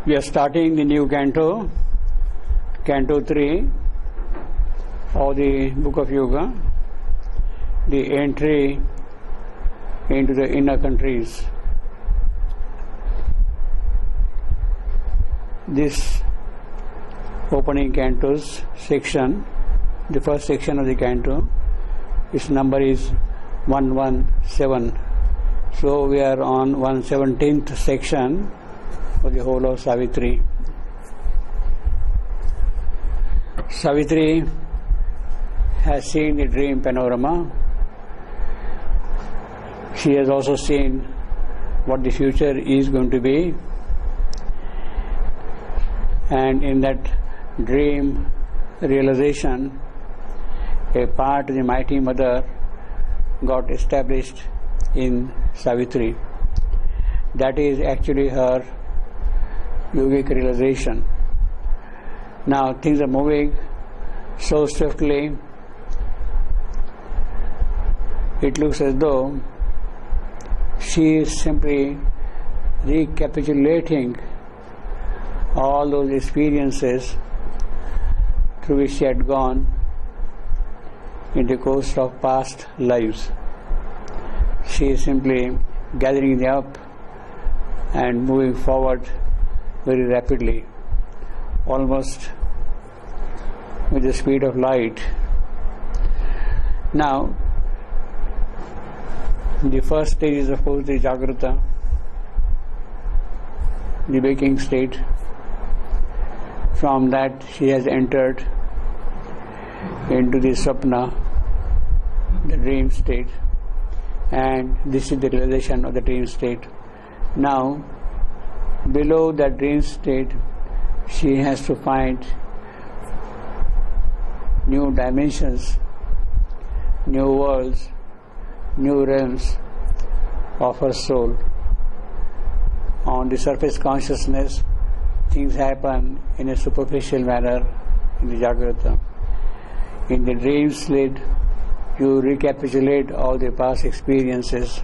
We are starting the new canto, Canto 3 of the Book of Yoga, the entry into the inner countries. This opening cantos section, the first section of the canto, its number is 117. So we are on 117th section for the whole of Savitri. Savitri has seen the dream panorama. She has also seen what the future is going to be, and in that dream realization, a part of the Mighty Mother got established in Savitri. That is actually her yogic realization. Now things are moving so swiftly, it looks as though she is simply recapitulating all those experiences through which she had gone in the course of past lives. She is simply gathering them up and moving forward very rapidly, almost with the speed of light. Now, the first stage is of course the Jagrata, the waking state. From that she has entered into the Sapna, the dream state, and this is the realization of the dream state. Now, below that dream state, she has to find new dimensions, new worlds, new realms of her soul. On the surface consciousness, things happen in a superficial manner in the Jagrata. In the dream state, you recapitulate all the past experiences,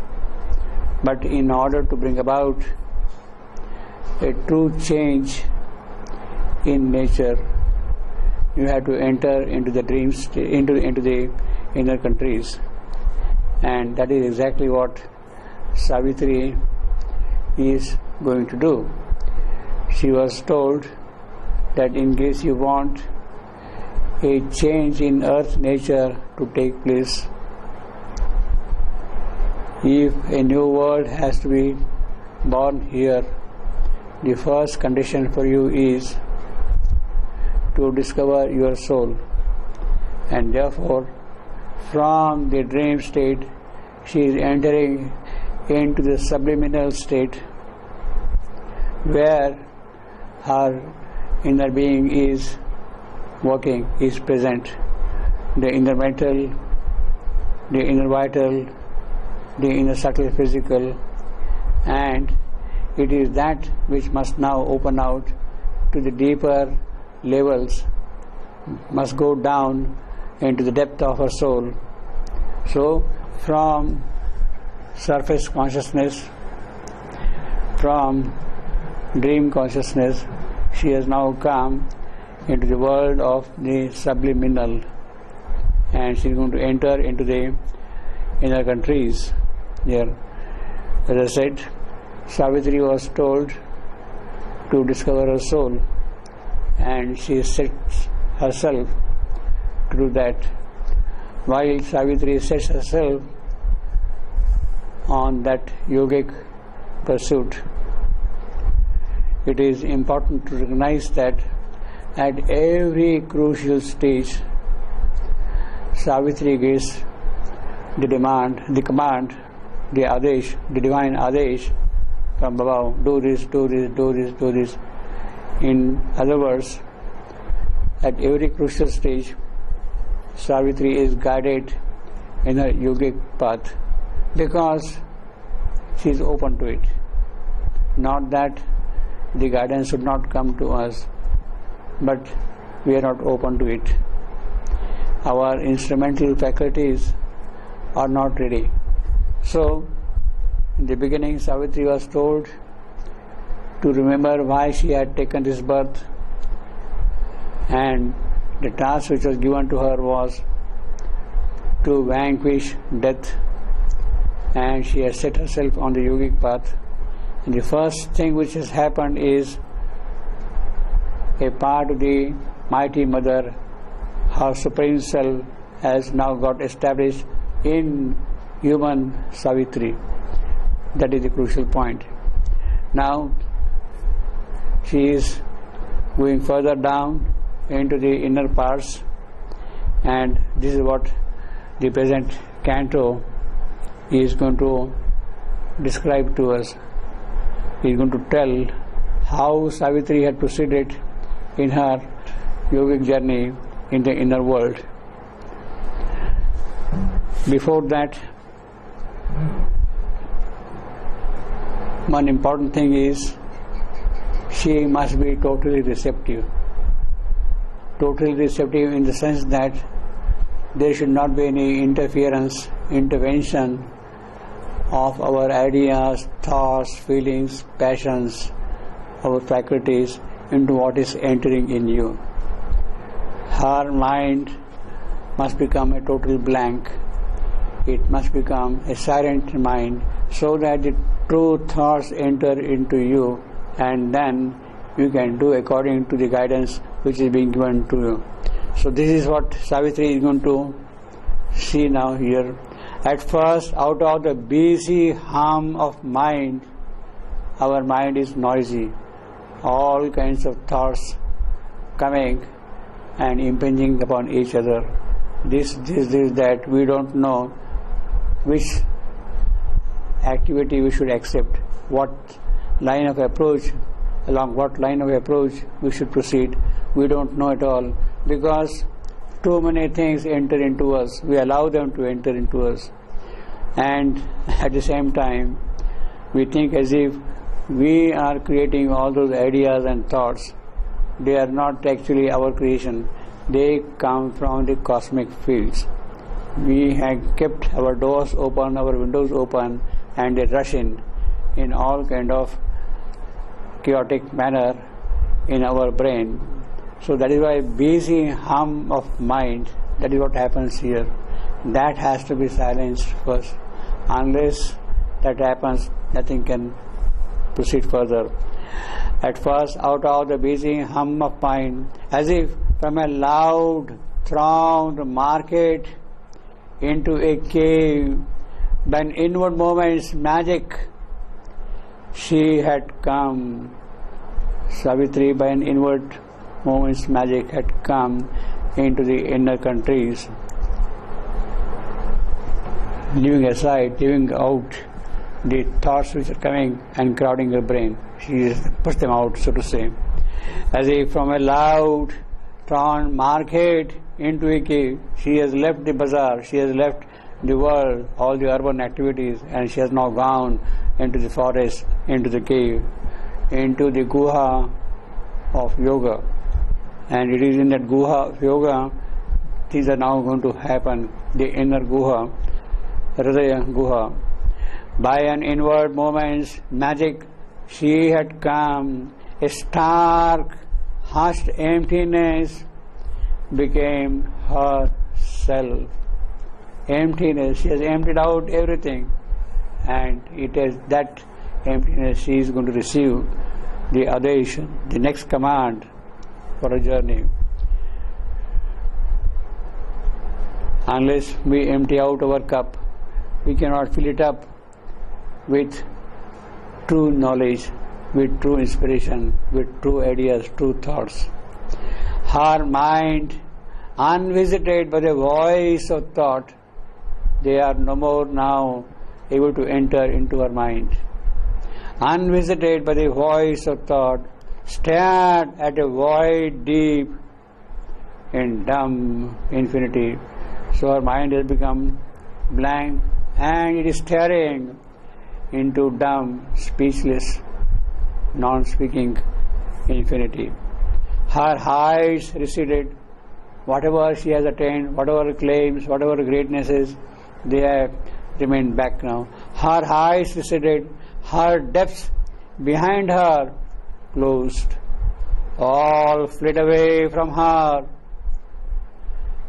but in order to bring about a true change in nature, you have to enter into the dream state, into the inner countries, and that is exactly what Savitri is going to do. She was told that in case you want a change in earth nature to take place, if a new world has to be born here, the first condition for you is to discover your soul. And therefore, from the dream state, she is entering into the subliminal state, where her inner being is working, is present. The inner mental, the inner vital, the inner subtle physical, and it is that which must now open out to the deeper levels, must go down into the depth of her soul. So, from surface consciousness, from dream consciousness, she has now come into the world of the subliminal, and she is going to enter into the inner countries here. As I said, Savitri was told to discover her soul, and she sets herself to do that. While Savitri sets herself on that yogic pursuit, it is important to recognize that at every crucial stage, Savitri gives the command, the Adesh, the divine Adesh from above: do this, do this, do this, do this. In other words, at every crucial stage, Savitri is guided in her yogic path because she is open to it. Not that the guidance should not come to us, but we are not open to it. Our instrumental faculties are not ready. So, in the beginning, Savitri was told to remember why she had taken this birth, and the task which was given to her was to vanquish death, and she has set herself on the yogic path. And the first thing which has happened is a part of the mighty mother, her supreme self, has now got established in human Savitri. That is the crucial point. Now she is going further down into the inner parts, and this is what the present Canto is going to describe to us. He is going to tell how Savitri had proceeded in her yogic journey in the inner world. Before that, one important thing is she must be totally receptive. Totally receptive in the sense that there should not be any intervention of our ideas, thoughts, feelings, passions, our faculties into what is entering in you. Her mind must become a total blank. It must become a silent mind so that the true thoughts enter into you, and then you can do according to the guidance which is being given to you. So this is what Savitri is going to see now here. At first, out of the busy hum of mind, our mind is noisy. All kinds of thoughts coming and impinging upon each other. This, that. We don't know which activity we should accept, what line of approach, along what line of approach we should proceed. We don't know at all, because too many things enter into us. We allow them to enter into us, and at the same time we think as if we are creating all those ideas and thoughts. They are not actually our creation. They come from the cosmic fields. We have kept our doors open, our windows open, and they rush in all kind of chaotic manner in our brain. So that is why busy hum of mind, that is what happens here. That has to be silenced first. Unless that happens, nothing can proceed further. At first, out of the busy hum of mind, as if from a loud, thronged market into a cave, by an inward moment's magic, she had come. Savitri, by an inward moment's magic, had come into the inner countries, leaving aside, leaving out the thoughts which are coming and crowding her brain. She pushed them out, so to say. As if from a loud, thronged market into a cave, she has left the bazaar, she has left the world, all the urban activities, and she has now gone into the forest, into the cave, into the guha of yoga. And it is in that guha of yoga things are now going to happen. The inner guha, Hridaya guha. By an inward moment's magic, she had come. A stark, hushed emptiness became her self. Emptiness, she has emptied out everything, and it is that emptiness she is going to receive the adation, the next command for a journey. Unless we empty out our cup, we cannot fill it up with true knowledge, with true inspiration, with true ideas, true thoughts. Her mind, unvisited by the voice of thought, they are no more now able to enter into her mind. Unvisited by the voice of thought, stared at a void deep in dumb infinity. So her mind has become blank, and it is staring into dumb, speechless, non-speaking infinity. Her heights receded. Whatever she has attained, whatever claims, whatever greatnesses, they have remained back now. Her heights receded. Her depths behind her closed. All fled away from her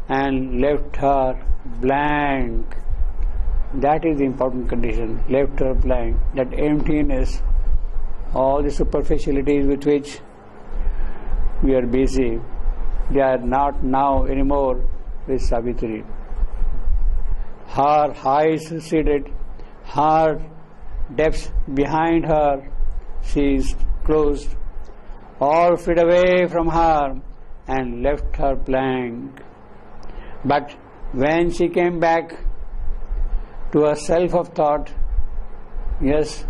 and left her blank. That is the important condition. Left her blank. That emptiness, all the superficialities with which we are busy, they are not now anymore with Savitri. Her heights receded, her depths behind her, she is closed. All fled away from her and left her blank. But when she came back to a self of thought, yes,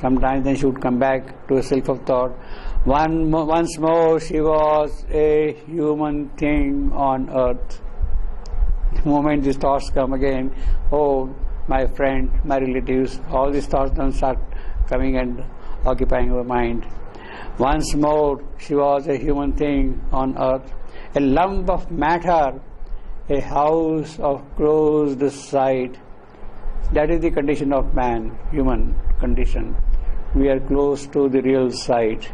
sometimes then she would come back to a self of thought. Once more she was a human thing on earth. The moment these thoughts come again, oh, my friend, my relatives, all these thoughts don't start coming and occupying our mind. Once more she was a human thing on earth, a lump of matter, a house of closed sight. That is the condition of man, human condition. We are close to the real sight.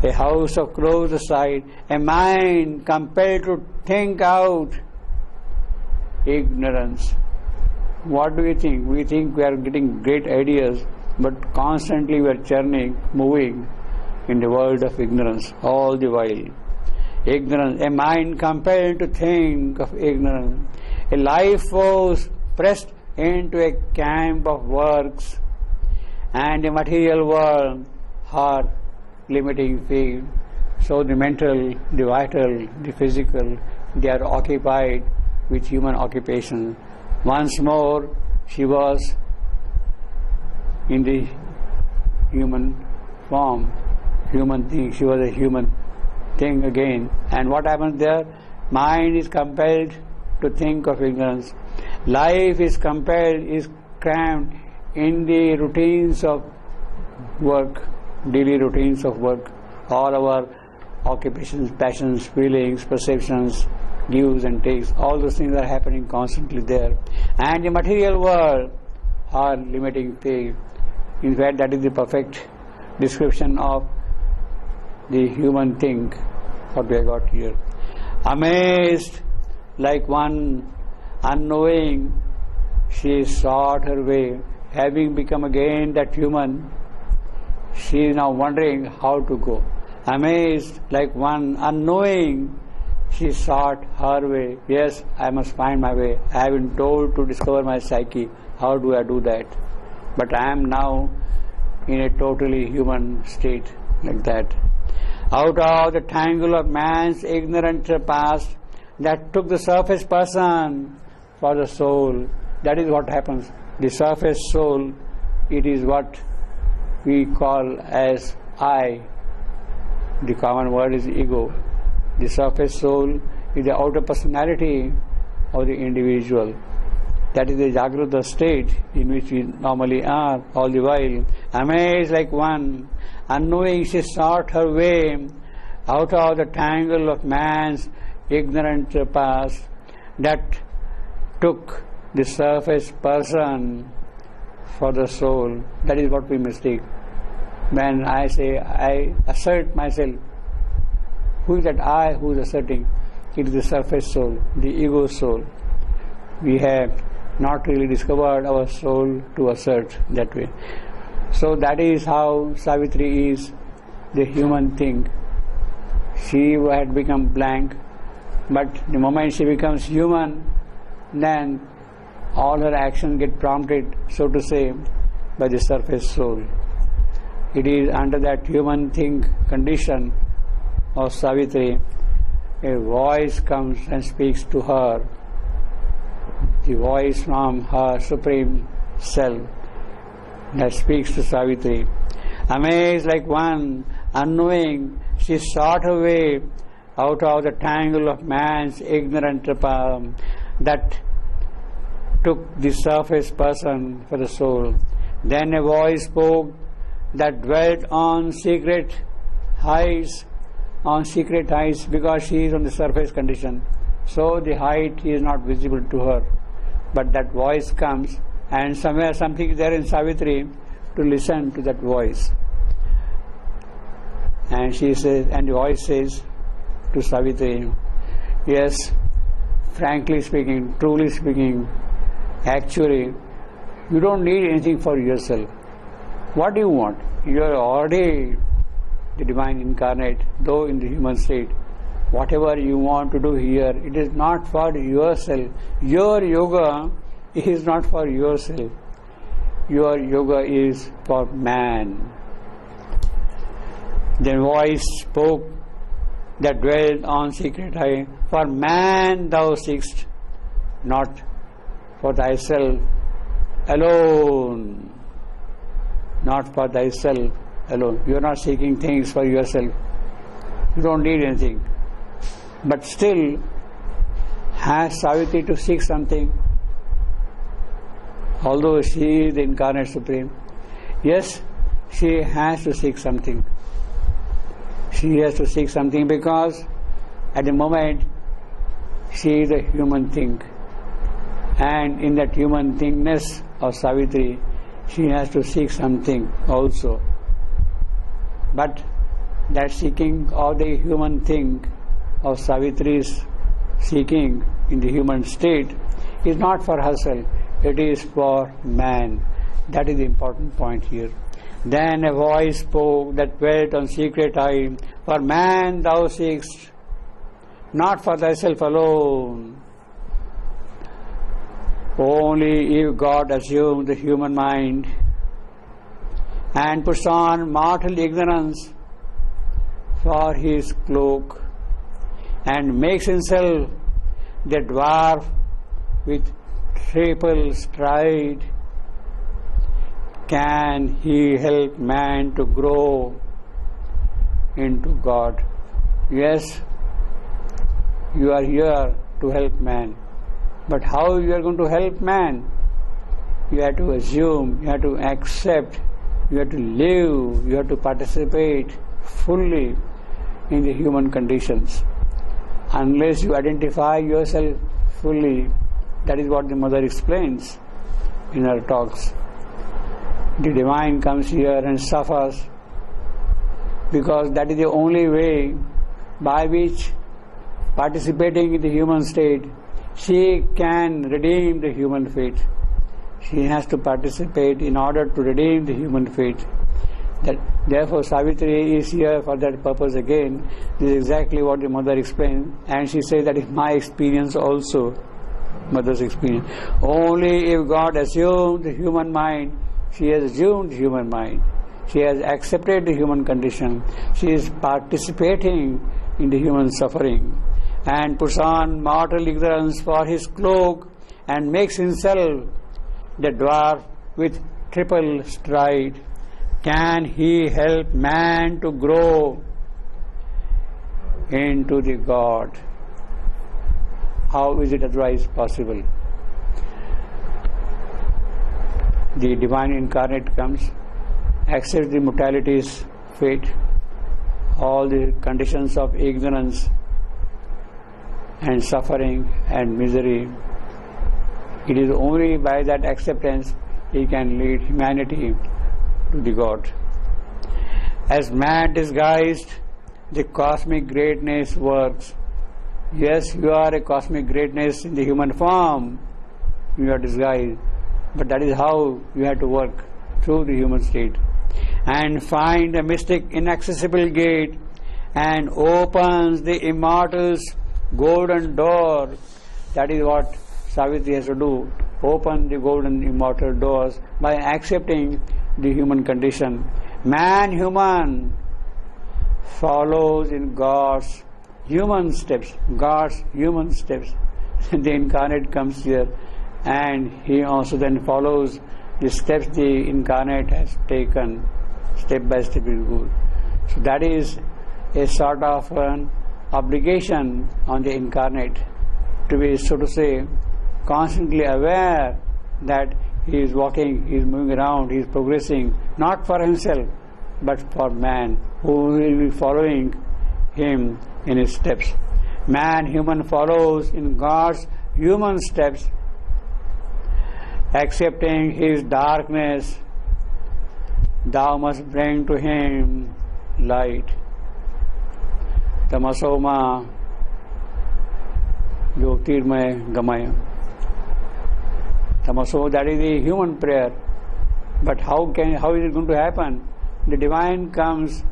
A house of closed sight, a mind compelled to think out. Ignorance. What do we think? We think we are getting great ideas, but constantly we are churning, moving in the world of ignorance all the while. Ignorance, a mind compelled to think of ignorance, a life force pressed into a camp of works, and the material world, her limiting field. So the mental, the vital, the physical, they are occupied with human occupation. Once more she was in the human form, human thing. She was a human thing again. And what happens there? Mind is compelled to think of ignorance. Life is compelled, is crammed in the routines of work, daily routines of work. All our occupations, passions, feelings, perceptions, gives and takes, all those things are happening constantly there. And the material world, our limiting faith. In fact, that is the perfect description of the human thing, what we have got here. Amazed like one unknowing, she sought her way. Having become again that human, she is now wondering how to go. Amazed like one unknowing, she sought her way. Yes, I must find my way. I have been told to discover my psyche. How do I do that? But I am now in a totally human state like that. Out of the tangle of man's ignorant past that took the surface person for the soul. That is what happens. The surface soul, it is what we call as I. The common word is ego. The surface soul is the outer personality of the individual. That is the Jagrata state in which we normally are all the while. Amazed like one, unknowing she sought her way out of the tangle of man's ignorant past that took the surface person for the soul. That is what we mistake. When I say I assert myself, who is that I who is asserting? It is the surface soul, the ego soul. We have not really discovered our soul to assert that way. So that is how Savitri is the human thing. She had become blank, but the moment she becomes human, then all her actions get prompted, so to say, by the surface soul. It is under that human thing condition of Savitri, a voice comes and speaks to her, the voice from her supreme self that speaks to Savitri. Amazed like one unknowing, she sought her way out of the tangle of man's ignorant palm that took the surface person for the soul. Then a voice spoke that dwelt on secret heights, because she is on the surface condition. So the height is not visible to her. But that voice comes, and somewhere something is there in Savitri to listen to that voice. And she says, and the voice says to Savitri, yes, frankly speaking, truly speaking, actually, you don't need anything for yourself. What do you want? You are already the divine incarnate, though in the human state. Whatever you want to do here, it is not for yourself. Your yoga is not for yourself. Your yoga is for man. Then voice spoke that dwelled on secret high, for man thou seekst, not for thyself alone. Not for thyself alone. You are not seeking things for yourself. You don't need anything. But still, has Savitri to seek something? Although she is the incarnate supreme, yes, she has to seek something. She has to seek something because at the moment she is a human thing. And in that human thingness of Savitri, she has to seek something also. But that seeking of the human thing of Savitri's seeking in the human state is not for herself, it is for man. That is the important point here. Then a voice spoke that dwelt on secret high, for man thou seekst, not for thyself alone. Only if God assumes the human mind and puts on mortal ignorance for his cloak and makes himself the dwarf with triple stride, can he help man to grow into God? Yes, you are here to help man. But how you are going to help man? You have to assume, you have to accept, you have to live, you have to participate fully in the human conditions. Unless you identify yourself fully, that is what the mother explains in her talks. The divine comes here and suffers because that is the only way by which, participating in the human state, she can redeem the human fate. She has to participate in order to redeem the human fate. Therefore, Savitri is here for that purpose again. This is exactly what the mother explained, and she says that is my experience also, mother's experience. Only if God assumed the human mind, she has assumed the human mind. She has accepted the human condition. She is participating in the human suffering and puts on mortal ignorance for his cloak and makes himself the dwarf with triple stride. Can he help man to grow into the God? How is it otherwise possible? The divine incarnate comes, accepts the mortality's fate, all the conditions of ignorance and suffering and misery. It is only by that acceptance he can lead humanity to the God. As man disguised, the cosmic greatness works. Yes, you are a cosmic greatness in the human form. You are disguised. But that is how you have to work through the human state. And find a mystic inaccessible gate and opens the immortal's golden door. That is what Savitri has to do. Open the golden immortal doors by accepting the human condition. Man, human, follows in God's human steps. God's human steps. The incarnate comes here and he also then follows the steps the incarnate has taken, step by step in good. So that is a sort of an obligation on the incarnate to be, so to say, constantly aware that he is walking, he is moving around, he is progressing, not for himself, but for man, who will be following him in his steps. Man, human, follows in God's human steps, accepting his darkness. Thou must bring to him light. Tamasoma Jyotirmaya Gamaya. Tamaso, that is the human prayer. But how is it going to happen? The divine comes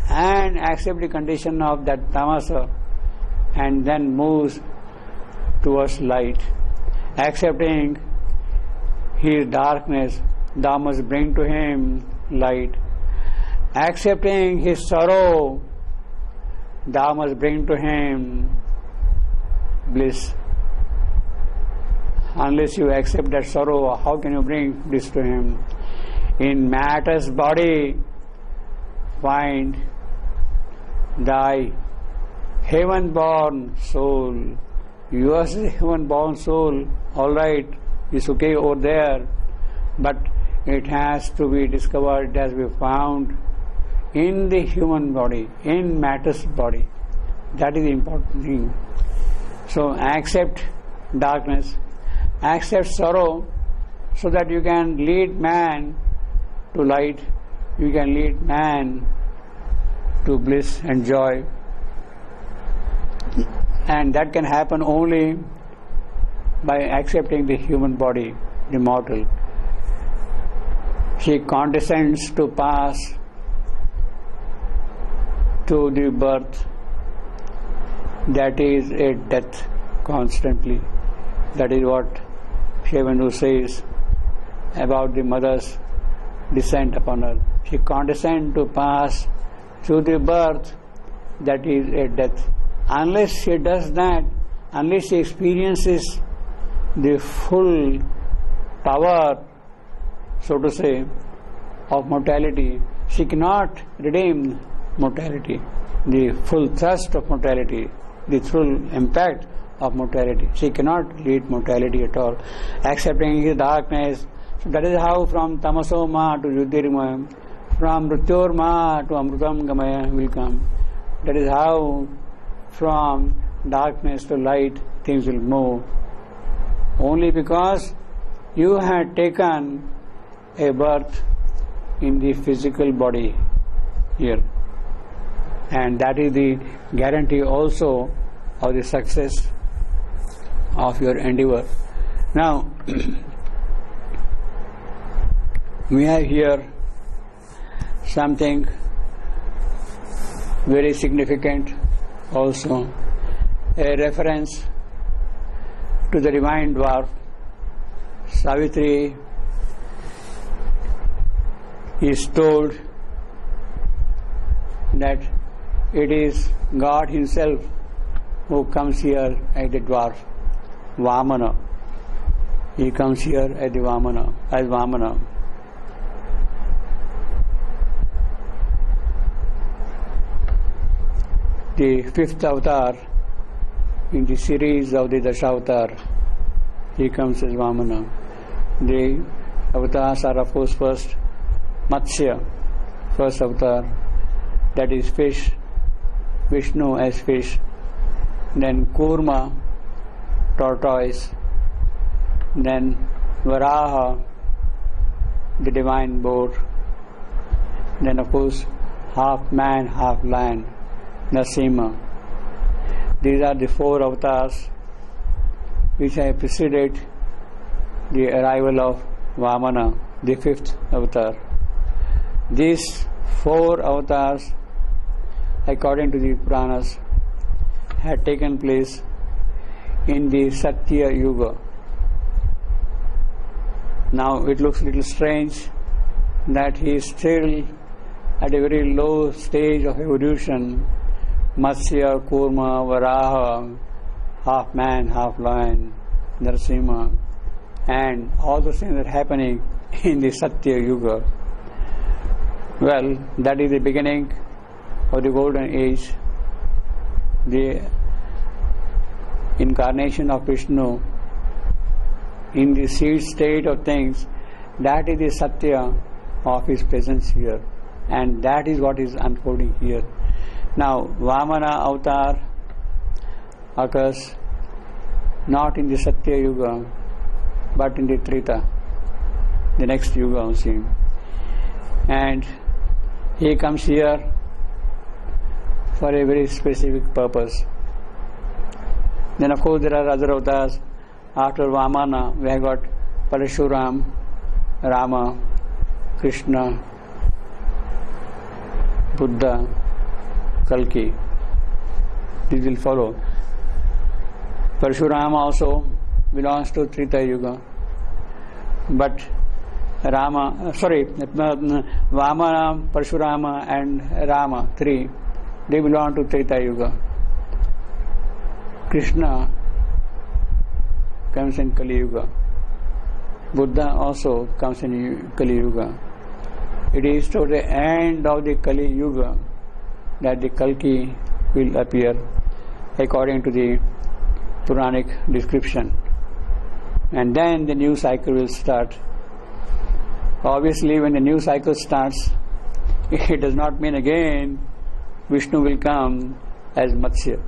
and accepts the condition of that tamasa and then moves towards light. Accepting his darkness, thou must bring to him light. Accepting his sorrow, thou must bring to him bliss. Unless you accept that sorrow, how can you bring bliss to him? In matter's body, find thy heaven-born soul. Yours is a heaven-born soul, all right, it's okay over there, but it has to be discovered, it has to be found in the human body, in matter's body. That is the important thing. So accept darkness, accept sorrow, so that you can lead man to light, you can lead man to bliss and joy. And that can happen only by accepting the human body, the mortal. She condescends to pass to the birth, that is a death constantly. That is what Shivandu says about the mother's descent upon her. She condescends to pass through the birth, that is a death. Unless she does that, unless she experiences the full power, so to say, of mortality, she cannot redeem mortality, the full thrust of mortality, the full impact of mortality. She cannot lead mortality at all. Accepting his darkness, so that is how from Tamaso Ma to Jyotirmaya, from Mrityor Ma to Amrutam Gamaya will come. That is how from darkness to light things will move. Only because you had taken a birth in the physical body here. And that is the guarantee also of the success of your endeavor. Now, we have here something very significant also, a reference to the divine dwarf. Savitri is told that it is God himself who comes here as the dwarf, Vamana. He comes here as the Vamana, as Vamana. The fifth avatar in the series of the Dashavatar, he comes as Vamana. The avatars are, of course, first Matsya, first avatar, that is fish, Vishnu as fish, then Kurma, tortoise, then Varaha, the divine boar, then of course half man, half lion, Nasima. These are the four avatars which have preceded the arrival of Vamana, the fifth avatar. These four avatars, according to the Puranas, had taken place in the Satya Yuga. Now it looks a little strange that he is still at a very low stage of evolution. Matsya, Kurma, Varaha, half man, half lion, Narasimha, and all those things are happening in the Satya Yuga. Well, that is the beginning of the golden age, the incarnation of Vishnu in the seed state of things. That is the Satya of his presence here, and that is what is unfolding here. Now, Vamana avatar occurs not in the Satya Yuga, but in the Treta, the next Yuga also. And he comes here for a very specific purpose. Then of course there are other avatars. After Vamana we have got Parashuram, Rama, Krishna, Buddha, Kalki. This will follow. Parashuram also belongs to Treta Yuga. But Vamana, Parashurama and Rama, three, they belong to Treta Yuga. Krishna comes in Kali Yuga. Buddha also comes in Kali Yuga. It is to the end of the Kali Yuga that the Kalki will appear according to the Puranic description. And then the new cycle will start. Obviously, when the new cycle starts, it does not mean again Vishnu will come as Matsya.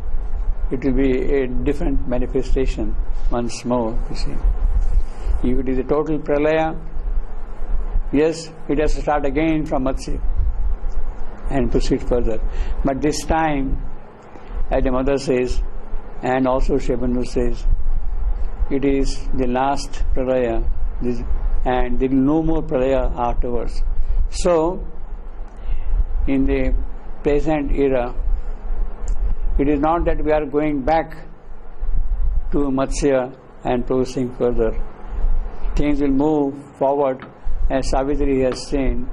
It will be a different manifestation once more, you see. If it is a total pralaya, yes, it has to start again from Matsya and proceed further. But this time, as the mother says, and also Shebanu says, it is the last pralaya, and there is no more pralaya afterwards. So, in the present era, it is not that we are going back to Matsya and proceeding further. Things will move forward, as Savitri has seen,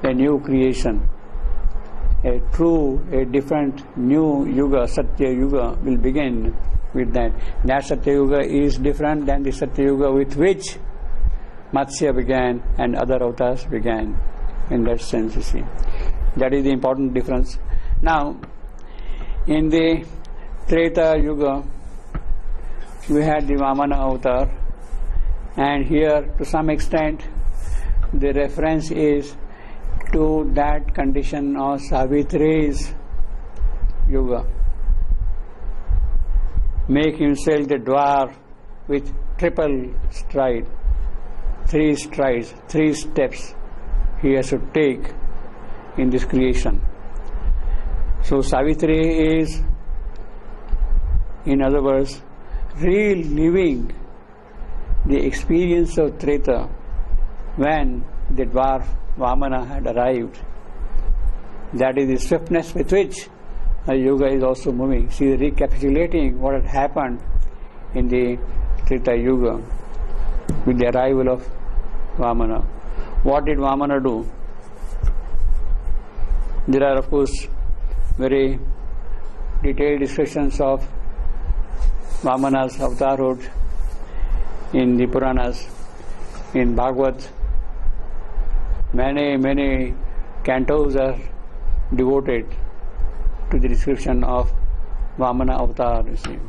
a new creation. A different new yuga, Satya Yuga, will begin with that. That Satya Yuga is different than the Satya Yuga with which Matsya began and other avatars began. In that sense, you see. That is the important difference. Now, in the Treta Yuga, we had the Vamana avatar, and here, to some extent, the reference is to that condition of Savitri's Yuga. Make himself the dwarf with triple stride, 3 strides, 3 steps he has to take in this creation. So Savitri is, in other words, reliving the experience of Treta when the dwarf Vamana had arrived. That is the swiftness with which the Yuga is also moving. She is recapitulating what had happened in the Treta Yuga with the arrival of Vamana. What did Vamana do? There are, of course, very detailed discussions of Vamana's avatarhood in the Puranas, in Bhagavad. Many cantos are devoted to the description of Vamana avatar, you see.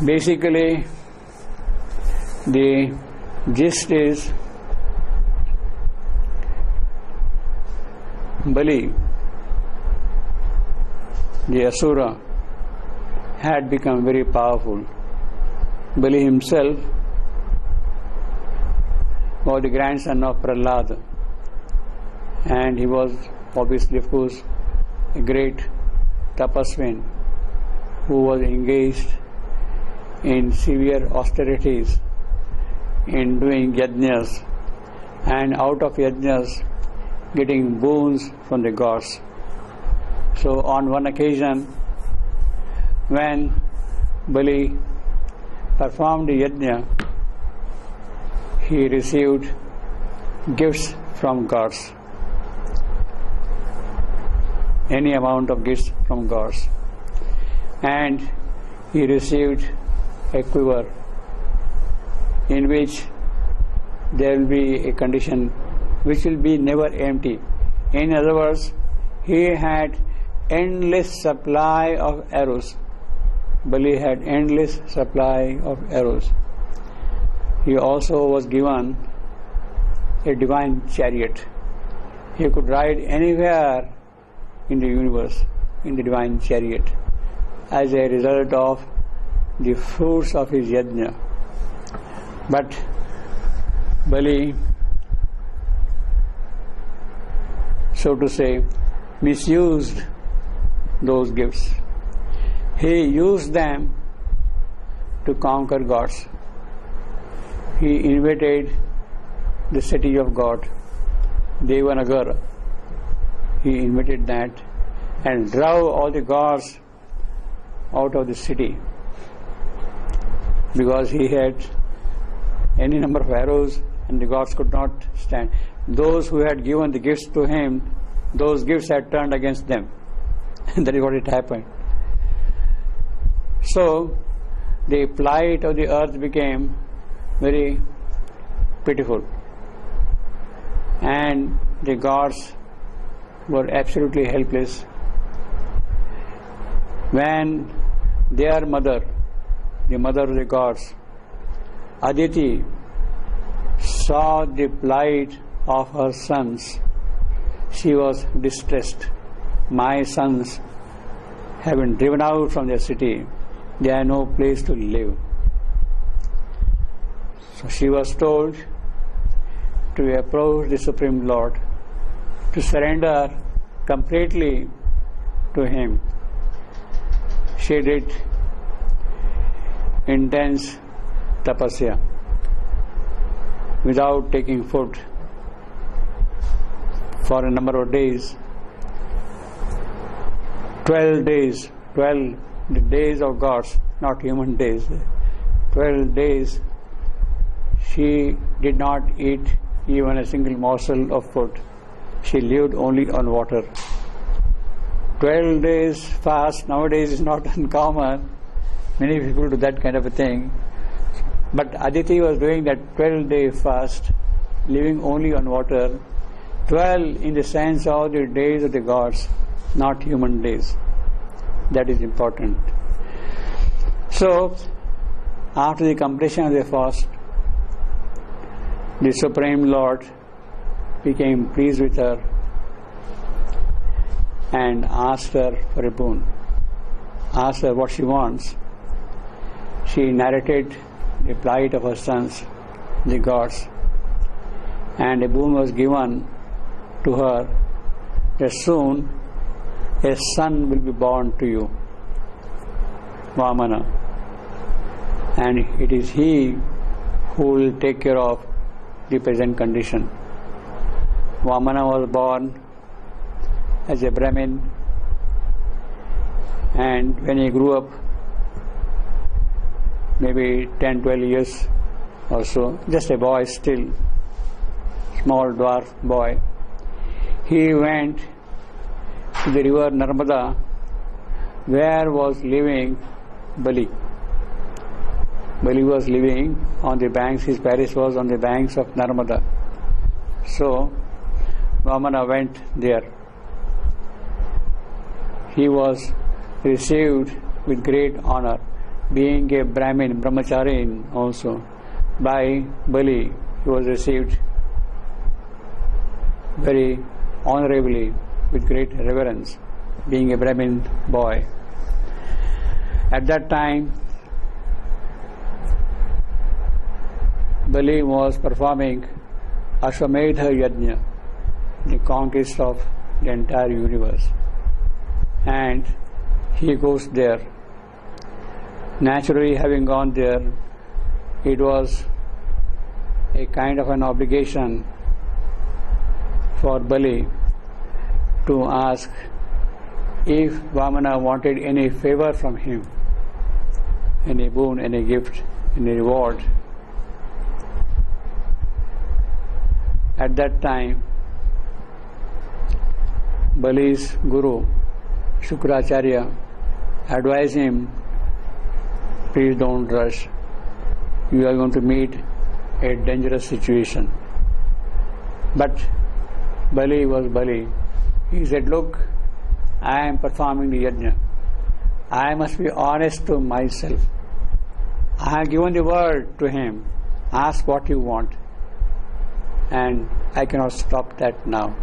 Basically, the gist is Bali, the Asura, had become very powerful. Bali himself was the grandson of Prahlad, and he was obviously, of course, a great tapasvin who was engaged in severe austerities, in doing yajnas, and out of yajnas getting boons from the gods. So on one occasion, when Bali performed the yajna, he received gifts from gods, any amount of gifts from gods, and he received a quiver in which there will be a condition which will be never empty. In other words, he had endless supply of arrows. Bali had endless supply of arrows. He also was given a divine chariot. He could ride anywhere in the universe in the divine chariot as a result of the fruits of his yajna. But Bali, so to say, misused those gifts. He used them to conquer gods. He invaded the city of God, Devanagar. He invaded that and drove all the gods out of the city, because he had any number of arrows and the gods could not stand. Those who had given the gifts to him, those gifts had turned against them. And that is what it happened. So the plight of the earth became very pitiful, and the gods were absolutely helpless. When their mother, the mother of the gods, Aditi, saw the plight of her sons, she was distressed. My sons have been driven out from their city. They have no place to live. So she was told to approach the Supreme Lord, to surrender completely to Him. She did intense tapasya without taking food for a number of days. 12 days, 12 the days of gods, not human days. 12 days she did not eat even a single morsel of food. She lived only on water. 12 days fast nowadays is not uncommon. Many people do that kind of a thing. But Aditi was doing that 12-day fast, living only on water. 12 in the sense of the days of the gods, not human days. That is important. So, after the completion of the fast, the Supreme Lord became pleased with her and asked her for a boon. Asked her what she wants. She narrated the plight of her sons, the gods, and a boon was given to her that soon a son will be born to you, Vamana, and it is he who will take care of the present condition. Vamana was born as a Brahmin, and when he grew up, maybe 10-12 years or so, just a boy still, small dwarf boy, he went to the river Narmada, where was living Bali. Bali was living on the banks, his parish was on the banks of Narmada. So Vamana went there. He was received with great honor, being a Brahmin, Brahmacharin also, by Bali. He was received very honorably, with great reverence, being a Brahmin boy. At that time, Bali was performing Ashwamedha Yajna, the conquest of the entire universe. And he goes there. Naturally, having gone there, it was a kind of an obligation for Bali to ask if Vamana wanted any favor from him, any boon, any gift, any reward. At that time, Bali's guru, Shukracharya, advised him, please don't rush. You are going to meet a dangerous situation. But Bali was Bali. He said, look, I am performing the yajna. I must be honest to myself. I have given the word to him. Ask what you want. And I cannot stop that now.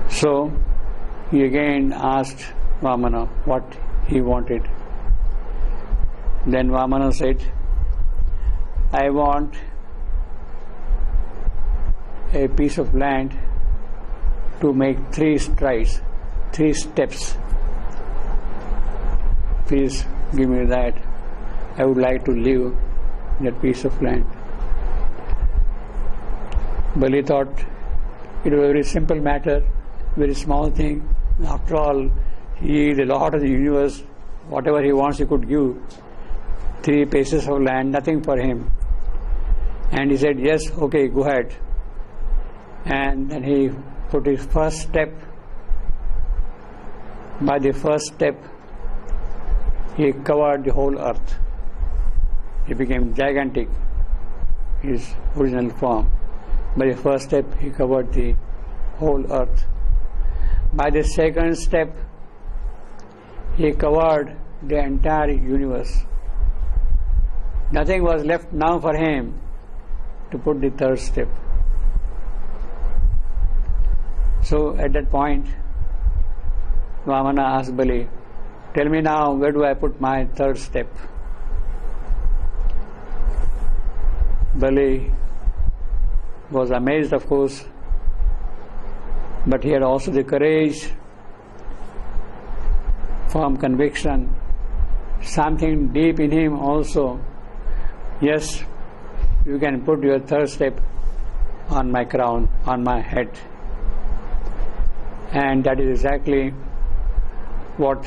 So he again asked Vamana what he wanted. Then Vamana said, I want a piece of land to make 3 strides 3 steps. Please give me that. I would like to live that piece of land. Bali thought it was a very simple matter, very small thing. After all, he is the Lord of the universe. Whatever he wants, he could give. 3 pieces of land, nothing for him. And he said, yes, okay, go ahead. And then he put his first step. By the first step, he covered the whole earth. He became gigantic, his original form. By the first step, he covered the whole earth. By the second step, he covered the entire universe. Nothing was left now for him to put the third step. So at that point, Vamana asked Bali, tell me now, where do I put my third step? Bali was amazed, of course, but he had also the courage, firm conviction, something deep in him also. Yes, you can put your third step on my crown, on my head. And that is exactly what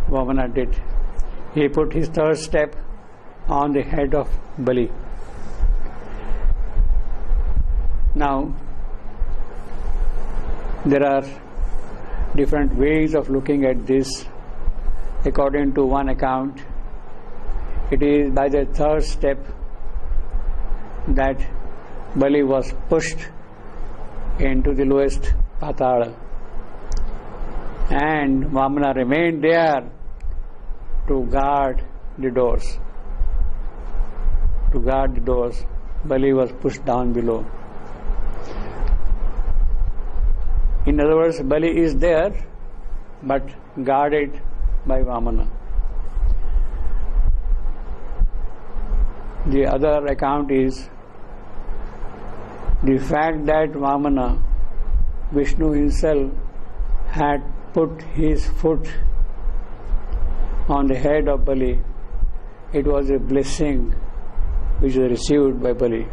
Vamana did. He put his third step on the head of Bali. Now, there are different ways of looking at this. According to one account, it is by the third step that Bali was pushed into the lowest Patala, and Vamana remained there to guard the doors. To guard the doors, Bali was pushed down below. In other words, Bali is there, but guarded by Vamana. The other account is the fact that Vamana, Vishnu himself, had put his foot on the head of Bali. It was a blessing which was received by Bali.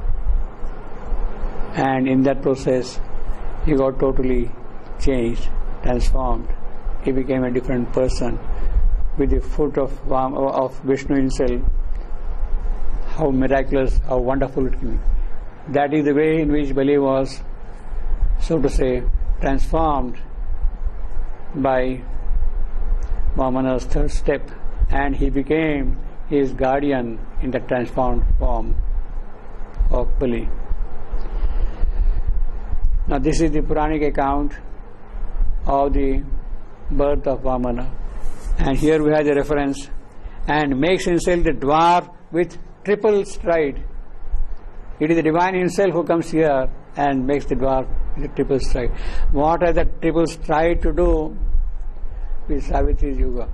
And in that process, he got totally changed, transformed. He became a different person with the foot of Vishnu himself. How miraculous, how wonderful it can be. That is the way in which Bali was, so to say, transformed by Vamana's third step, and he became his guardian in the transformed form of Bali. Now this is the Puranic account of the birth of Vamana, and here we have the reference, and makes himself the dwarf with triple stride. It is the divine himself who comes here and makes the dwarf with a triple stride. What has the triple stride to do with Savitri's Yuga?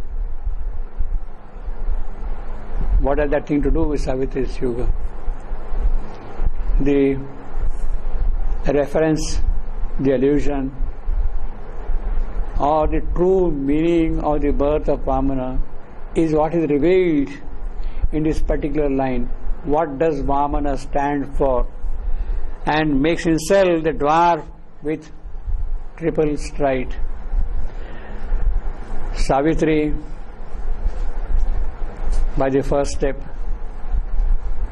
What has that thing to do with Savitri's Yuga? The reference, the allusion, or the true meaning of the birth of Vamana is what is revealed in this particular line. What does Vamana stand for? And makes himself the dwarf with triple stride. Savitri, by the first step,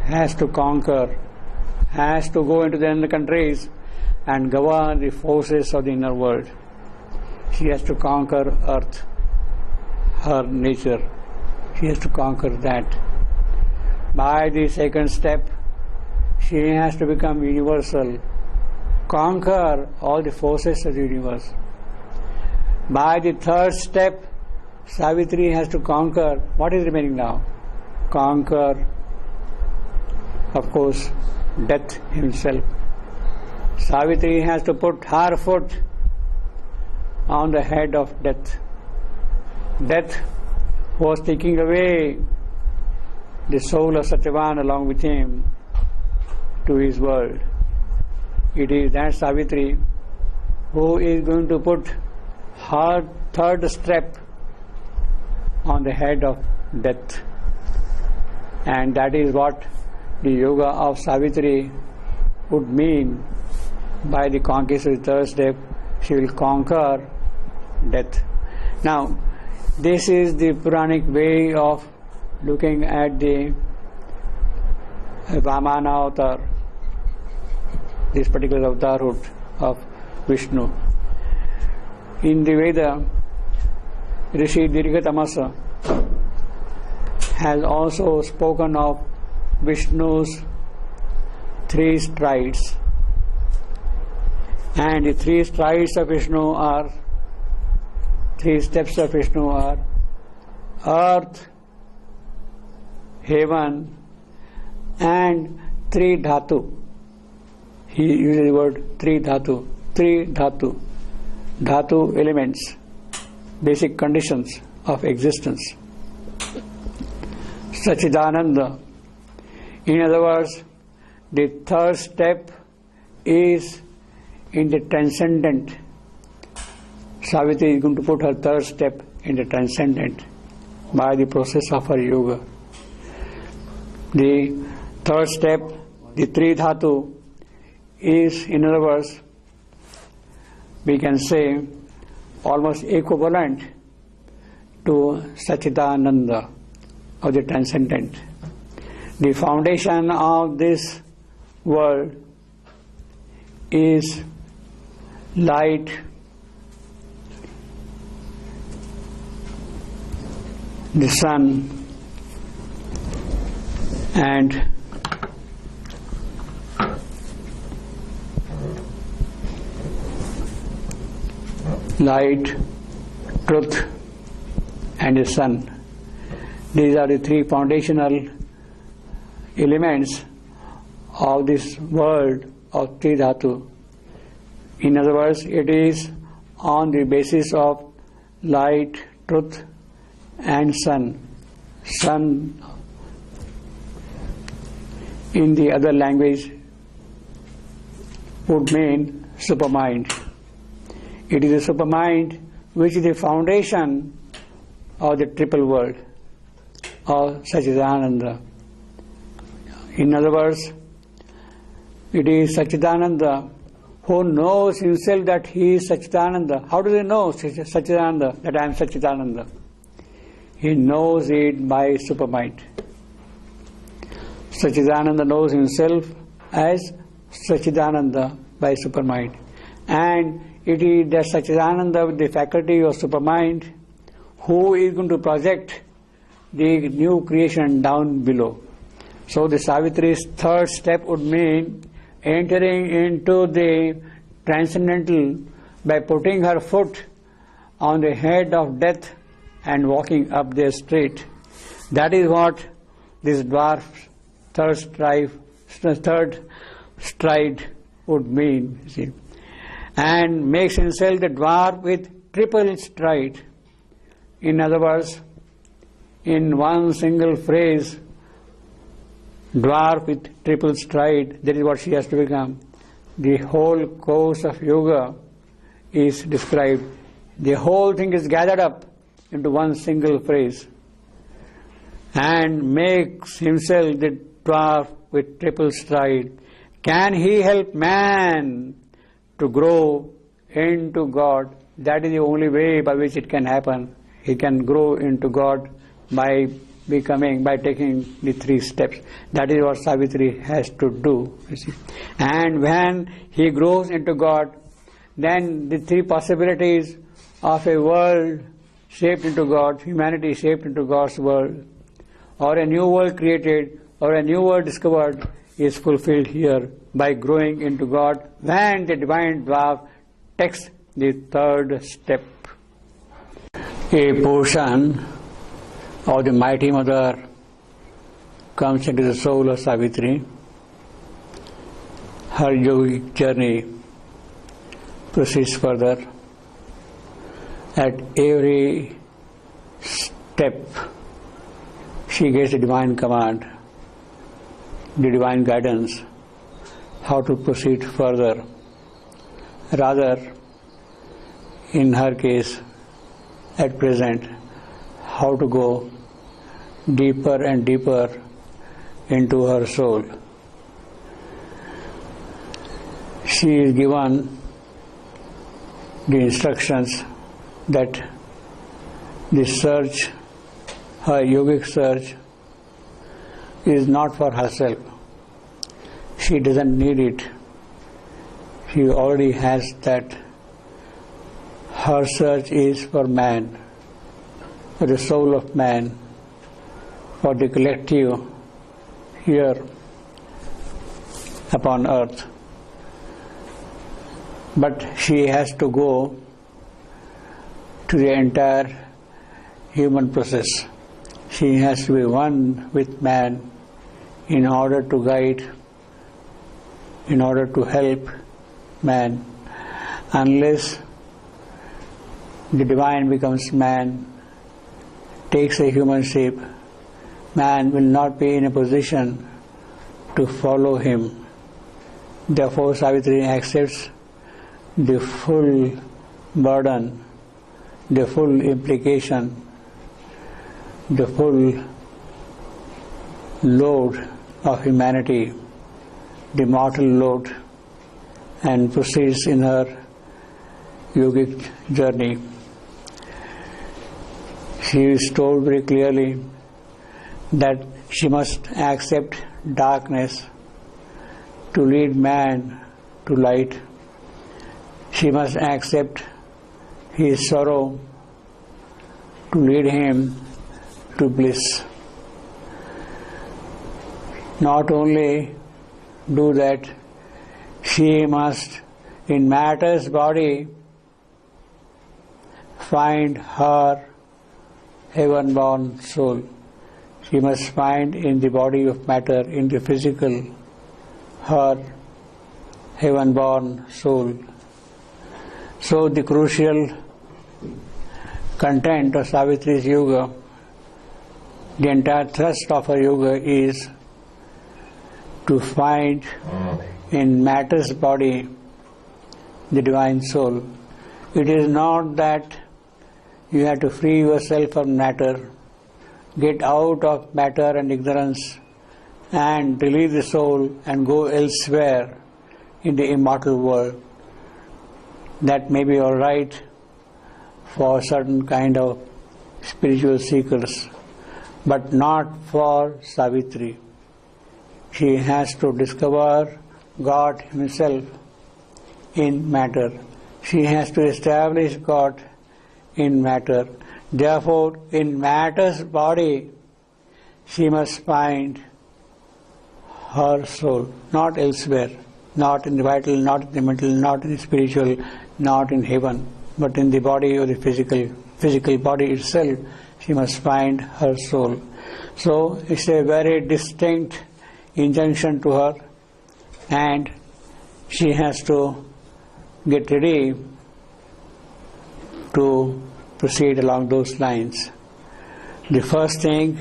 has to conquer, has to go into the inner countries and govern the forces of the inner world. She has to conquer earth, her nature. She has to conquer that. By the second step, she has to become universal, conquer all the forces of the universe. By the third step, Savitri has to conquer. What is remaining now? Conquer, of course, death himself. Savitri has to put her foot on the head of death. Death was taking away the soul of Satyavan along with him to his world. It is that Savitri who is going to put her third step on the head of death. And that is what the yoga of Savitri would mean by the conquest of the third step. She will conquer death. Now, this is the Puranic way of looking at the Vamana avatar, this particular avatarhood of Vishnu. In the Veda, Rishi Dirghatamasa has also spoken of Vishnu's three strides. And the three strides of Vishnu are, three steps of Vishnu are earth, heaven, and three dhatu. He uses the word three dhatu. Three dhatu. Dhatu elements, basic conditions of existence. Sachidananda. In other words, the third step is in the transcendent. Savitri is going to put her third step in the transcendent by the process of her yoga. The third step, the three dhatu, is, in other words, we can say almost equivalent to Sachidananda, or the transcendent. The foundation of this world is light, the sun, and light, truth, and the sun. These are the three foundational elements of this world of Tri Dhatu. In other words, it is on the basis of light, truth, and sun. Sun, in the other language, would mean supermind. It is a supermind which is the foundation of the triple world of Sachidananda. In other words, it is Sachidananda who knows himself that he is Sachidananda. How does he know Sachidananda, that I am Sachidananda? He knows it by supermind. Sachidananda knows himself as Sachidananda by supermind. And it is that Sachidananda with the faculty of supermind who is going to project the new creation down below. So the Savitri's third step would mean entering into the transcendental by putting her foot on the head of death and walking up the straight. That is what this dwarf's third stride would mean, you see. And makes himself the dwarf with triple stride. In other words, in one single phrase, dwarf with triple stride, that is what she has to become. The whole course of yoga is described. The whole thing is gathered up into one single phrase and makes himself the dwarf with triple stride. Can he help man to grow into God? That is the only way by which it can happen. He can grow into God by taking the three steps. That is what Savitri has to do, you see. And when he grows into God, then the three possibilities of a world shaped into God, humanity shaped into God's world, or a new world created, or a new world discovered, is fulfilled here by growing into God when the divine dwarf takes the third step. A portion of the mighty mother comes into the soul of Savitri. Her yogic journey proceeds further. At every step, she gets the divine command, the divine guidance, how to proceed further. Rather, in her case at present, how to go deeper and deeper into her soul. She is given the instructions that the search, her yogic search, is not for herself. She doesn't need it. She already has that. Her search is for man, for the soul of man, for the collective here upon earth. But she has to go to the entire human process. She has to be one with man in order to guide, in order to help man. Unless the divine becomes man, takes a human shape, man will not be in a position to follow him. Therefore, Savitri accepts the full burden, the full implication, the full load of humanity, the mortal load, and proceeds in her yogic journey. She is told very clearly that she must accept darkness to lead man to light. She must accept his sorrow to lead him to bliss. Not only do that, she must, in matter's body, find her heaven-born soul. She must find in the body of matter, in the physical, her heaven-born soul. So the crucial content of Savitri's yoga, the entire thrust of her yoga is to find in matter's body the divine soul. It is not that you have to free yourself from matter, get out of matter and ignorance, and release the soul and go elsewhere in the immortal world. That may be all right for certain kind of spiritual seekers, but not for Savitri. She has to discover God Himself in matter. She has to establish God in matter. Therefore, in matter's body, she must find her soul, not elsewhere, not in the vital, not in the mental, not in the spiritual, not in heaven, but in the body or the physical body itself, she must find her soul. So it's a very distinct injunction to her, and she has to get ready to proceed along those lines. The first thing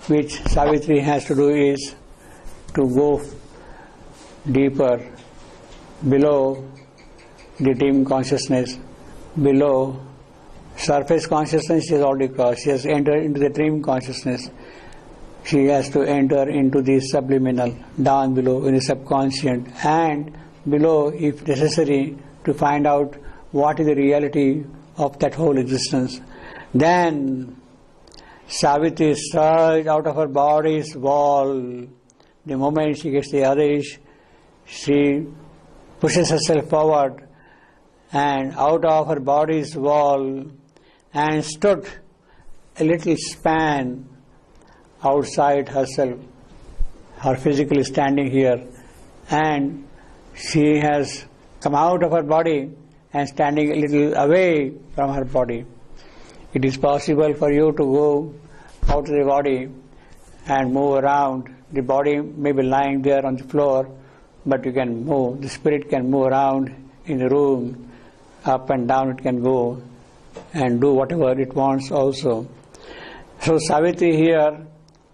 which Savitri has to do is to go deeper below the dream consciousness, below surface consciousness. She has already crossed. She has entered into the dream consciousness. She has to enter into the subliminal, down below in the subconscient, and below, if necessary, to find out what is the reality of that whole existence. Then Savitri surged out of her body's wall. The moment she gets the Adesh, she pushes herself forward and out of her body's wall and stood a little span outside herself. Her physical standing here, and she has come out of her body and standing a little away from her body. It is possible for you to go out of the body and move around. The body may be lying there on the floor, but you can move. The spirit can move around in the room, up and down it can go and do whatever it wants also. So Savitri here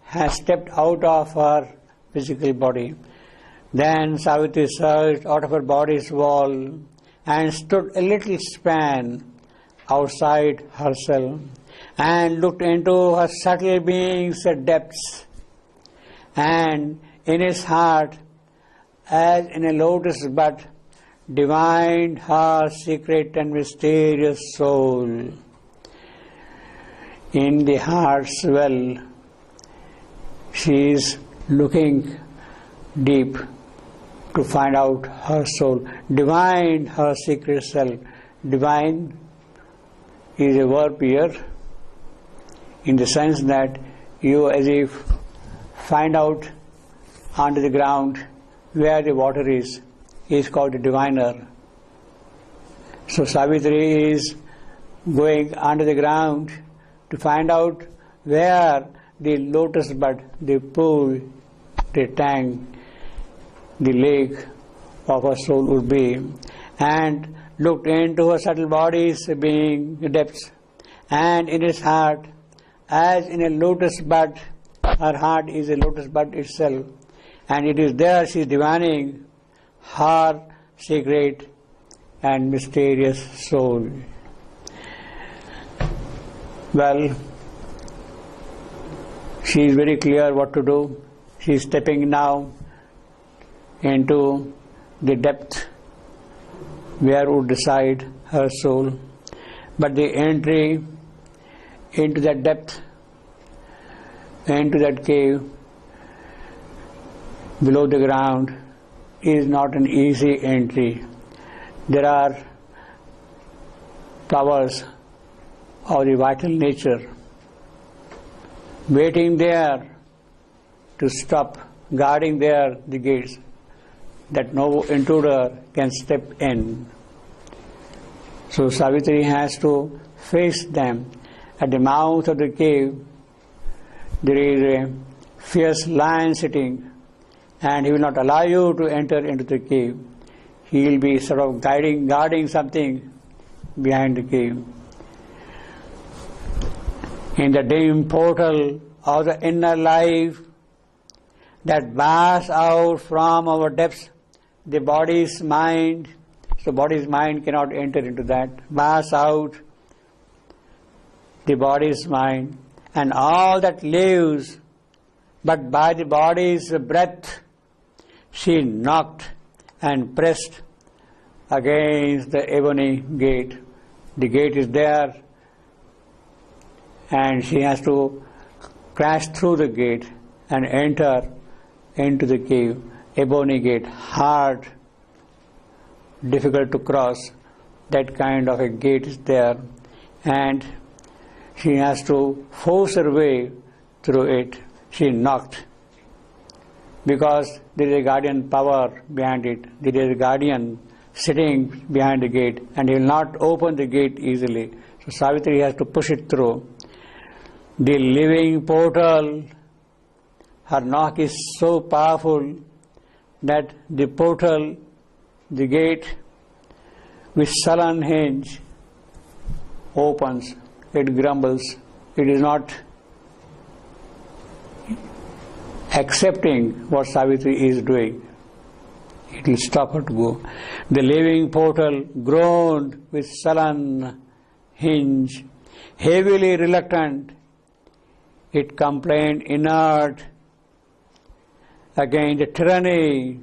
has stepped out of her physical body. Then Savitri surged out of her body's wall and stood a little span outside herself and looked into her subtle being's depths, and in his heart, as in a lotus bud, divined her secret and mysterious soul. In the heart's well, she is looking deep to find out her soul, divined her secret self. Divine is a verb here in the sense that you as if find out under the ground where the water is called a diviner. So Savitri is going under the ground to find out where the lotus bud, the pool, the tank, the lake of her soul would be, and looked into her subtle body's being depths, and in his heart, as in a lotus bud, her heart is a lotus bud itself, and it is there she is divining her secret and mysterious soul. Well, she is very clear what to do. She is stepping now into the depth where would reside her soul. But the entry into that depth, into that cave below the ground, is not an easy entry. There are powers of the vital nature waiting there to stop, guarding there the gates, that no intruder can step in. So Savitri has to face them. At the mouth of the cave, there is a fierce lion sitting, and he will not allow you to enter into the cave. He will be sort of guarding something behind the cave. In the dim portal of the inner life that bars out from our depths, the body's mind, so body's mind cannot enter into that, bars out the body's mind, and all that lives but by the body's breath. She knocked and pressed against the ebony gate. The gate is there, and she has to crash through the gate and enter into the cave. Ebony gate, hard, difficult to cross. That kind of a gate is there, and she has to force her way through it. She knocked because there is a guardian power behind it. There is a guardian sitting behind the gate, and he will not open the gate easily. So Savitri has to push it through. The living portal, her knock is so powerful that the portal, the gate, with sullen hinge, opens. It grumbles. It is not accepting what Savitri is doing. It will stop her to go. The living portal groaned with sullen hinge. Heavily reluctant, it complained inert against the tyranny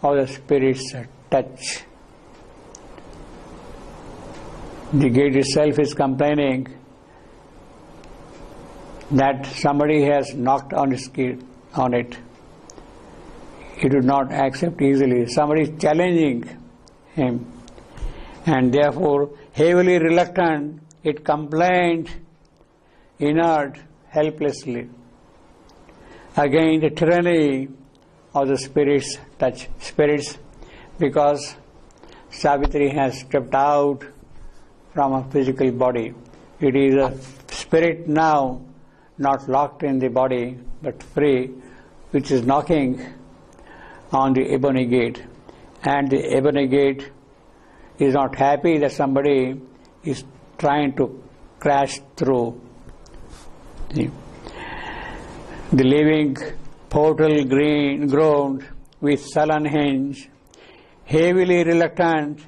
of the Spirit's touch. The gate itself is complaining that somebody has knocked on it. It would not accept easily. Somebody is challenging him, and therefore, heavily reluctant, it complained inert, helplessly, against the tyranny of the Spirit's touch. Spirits, because Savitri has stepped out from a physical body. It is a spirit now, not locked in the body, but free, which is knocking on the ebony gate. And the ebony gate is not happy that somebody is trying to crash through. The living portal groaned with sullen hinge. heavily reluctant,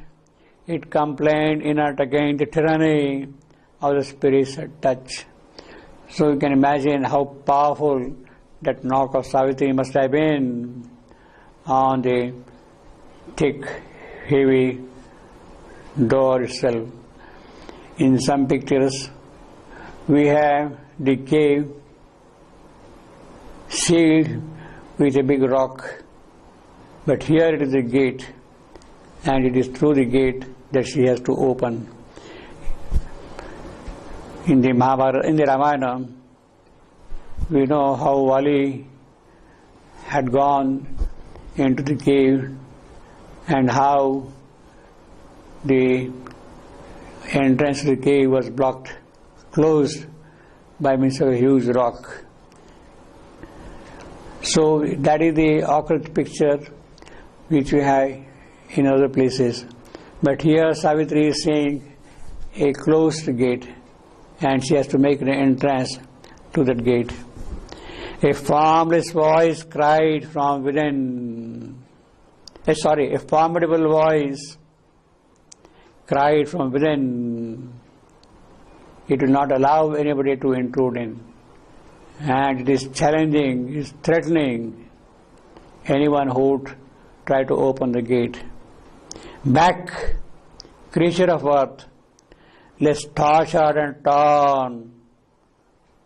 it complained inert against the tyranny of the spirit's touch. So you can imagine how powerful that knock of Savitri must have been on the thick, heavy door itself. In some pictures, we have the cave sealed with a big rock, but here it is a gate, and it is through the gate that she has to open. In the Ramayana, we know how Vali had gone into the cave and how the entrance to the cave was blocked, closed by means of a huge rock. So that is the occult picture which we have in other places. But here Savitri is seeing a closed gate, and she has to make an entrance to that gate. A formless voice cried from within. A formidable voice cried from within. It will not allow anybody to intrude in. And it is challenging, it is threatening anyone who would try to open the gate. Back, creature of earth, lest tortured and torn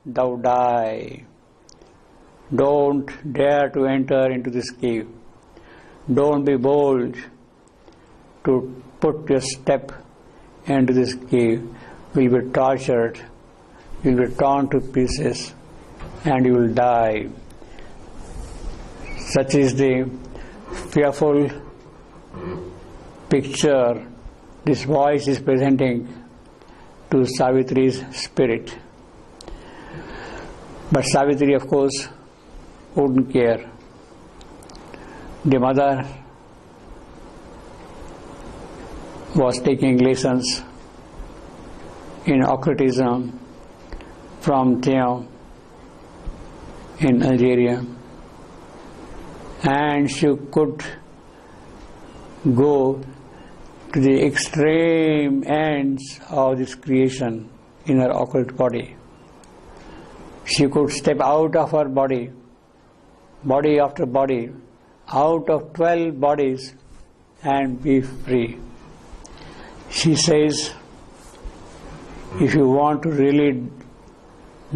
thou die. Don't dare to enter into this cave. Don't be bold to put your step into this cave. You will be tortured, you will be torn to pieces, and you will die. Such is the fearful picture this voice is presenting to Savitri's spirit. But Savitri, of course, wouldn't care. The mother was taking lessons in occultism from Theo in Algeria, and she could go to the extreme ends of this creation in her occult body. She could step out of her body, body after body, out of 12 bodies, and be free. She says, if you want to really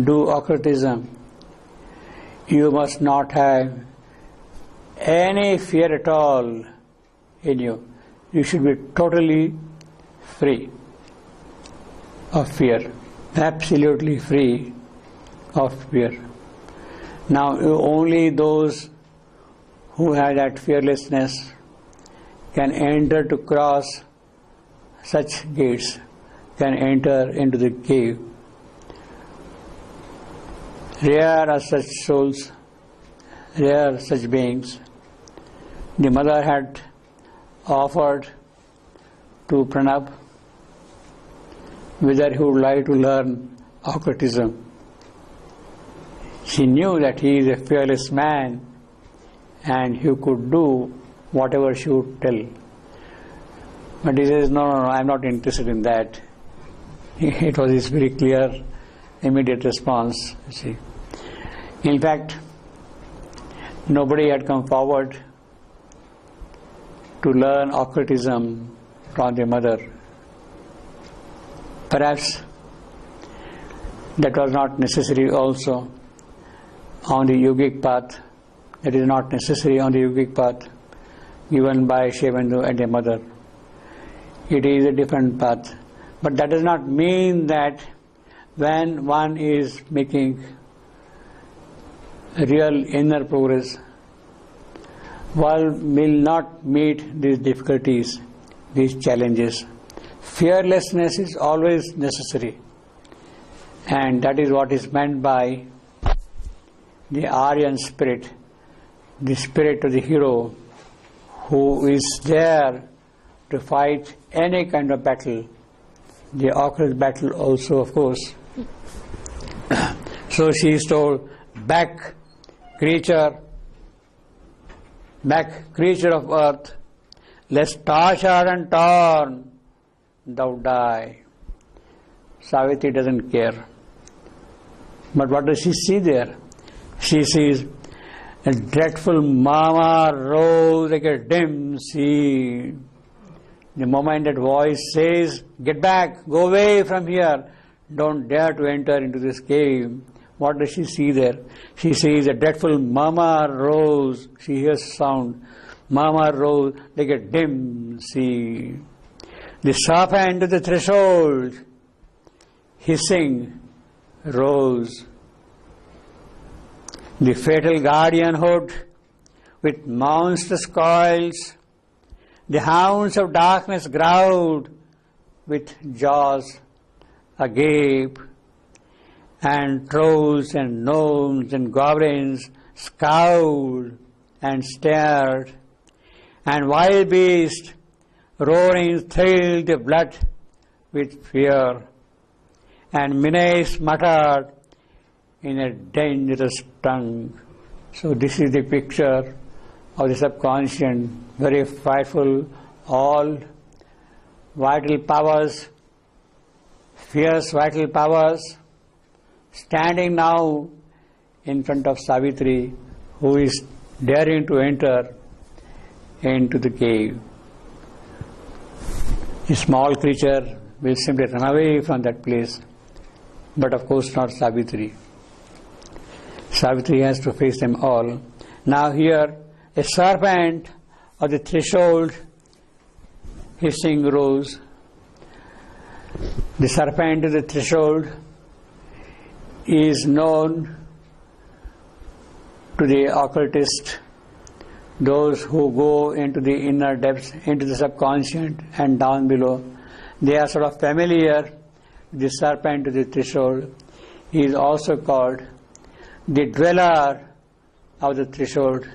do occultism, you must not have any fear at all in you. You should be totally free of fear, absolutely free of fear. Now, only those who have that fearlessness can enter to cross such gates, can enter into the cave. Rare are such souls, rare such beings. The mother had offered to Pranab whether he would like to learn occultism. She knew that he is a fearless man and he could do whatever she would tell. But he says, no, I am not interested in that. It was his very clear, immediate response. You see. In fact, nobody had come forward to learn occultism from the mother. Perhaps that was not necessary also on the yogic path. That is not necessary on the yogic path given by Shivandu and the mother. It is a different path. But that does not mean that when one is making real inner progress, one will not meet these difficulties, these challenges. Fearlessness is always necessary, and that is what is meant by the Aryan spirit, the spirit of the hero who is there to fight any kind of battle, the occult battle also, of course. So she is told, back, creature of earth, lest tortured and torn thou die. Savitri doesn't care. But what does she see there? She sees a dreadful murmur rose like a dim sea. The moment that voice says, get back, go away from here, don't dare to enter into this cave. What does she see there? She sees a dreadful murmur rose. She hears sound. Murmur rose like a dim sea. The serpent to the threshold, hissing, rose. The fatal guardianhood with monstrous coils, the hounds of darkness growled with jaws agape, and trolls and gnomes and goblins scowled and stared, and wild beasts roaring thrilled the blood with fear, and menace muttered in a dangerous tongue. So this is the picture of the subconscious, very frightful, all vital powers, fierce vital powers, standing now in front of Savitri, who is daring to enter into the cave. A small creature will simply run away from that place, but of course not Savitri. Savitri has to face them all. Now here, a serpent of the threshold hissing rose. The serpent of the threshold is known to the occultist, those who go into the inner depths, into the subconscious and down below. They are sort of familiar with the serpent of the threshold. He is also called the dweller of the threshold.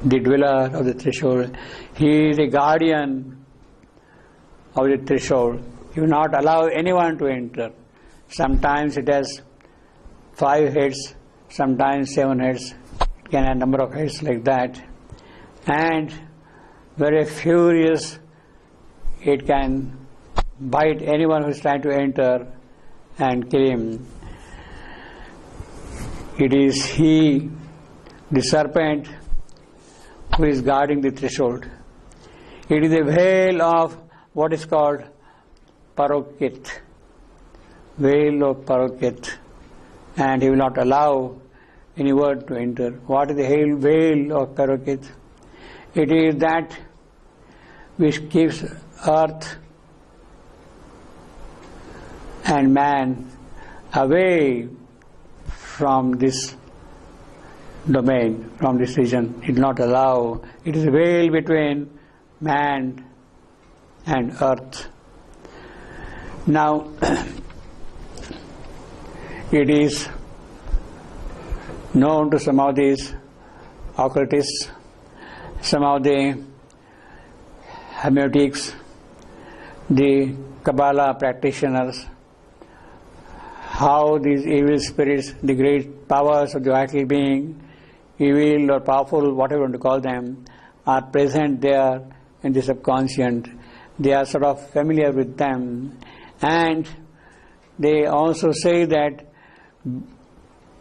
The dweller of the threshold. He is the guardian of the threshold. He will not allow anyone to enter. Sometimes it has 5 heads, sometimes 7 heads. It can have a number of heads like that. And very furious, it can bite anyone who is trying to enter and kill him. It is he, the serpent, who is guarding the threshold. It is a veil of what is called Parokit, veil of Parokit, and he will not allow any word to enter. What is the veil of Parokit? It is that which keeps earth and man away from this domain, from this region. It will not allow. It is a veil between man and earth. Now, it is known to some of these occultists, some of the hermeneutics, the Kabbalah practitioners, how these evil spirits, the great powers of the vital being, evil or powerful, whatever you want to call them, are present there in the subconscious. They are sort of familiar with them, and they also say that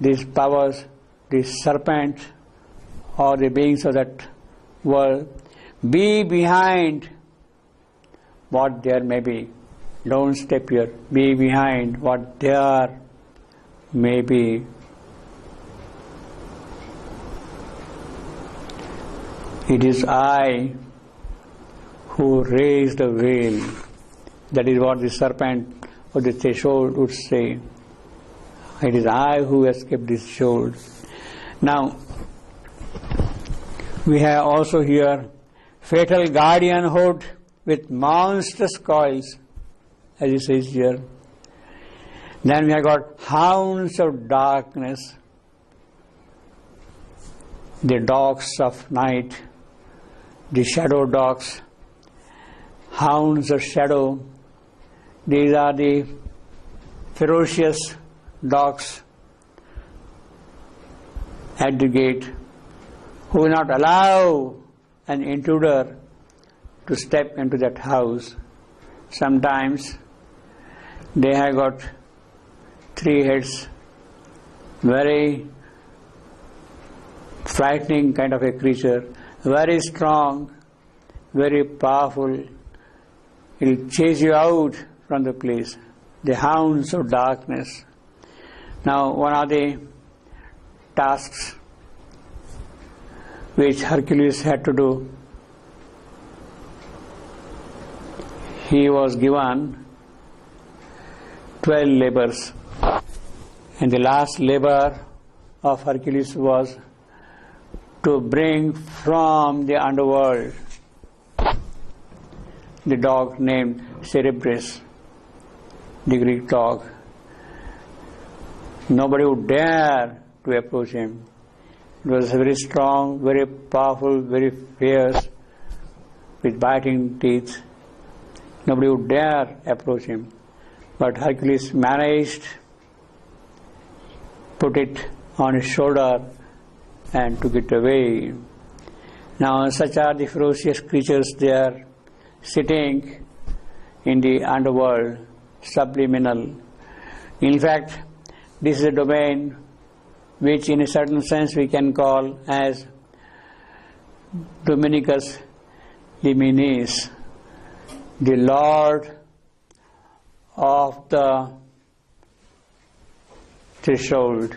these powers, the serpent or the beings of that world, be behind what there may be. Don't step here. Be behind what there may be. It is I who raised the veil. That is what the serpent or the threshold would say. It is I who has kept this threshold. Now, we have also here fatal guardianhood with monstrous coils, as it says here. Then we have got hounds of darkness, the dogs of night, the shadow dogs, hounds of shadow. These are the ferocious dogs at the gate, who will not allow an intruder to step into that house. Sometimes they have got 3 heads, very frightening kind of a creature, very strong, very powerful. It will chase you out from the place. The hounds of darkness. Now, one of the tasks which Hercules had to do, he was given 12 labors. And the last labor of Hercules was to bring from the underworld the dog named Cerberus, the Greek dog. Nobody would dare to approach him. It was very strong, very powerful, very fierce, with biting teeth. Nobody would dare approach him. But Hercules managed, put it on his shoulder and took it away. Now, such are the ferocious creatures there, sitting in the underworld, subliminal. In fact, this is a domain which in a certain sense we can call as Dominicus Liminis, the Lord of the Threshold.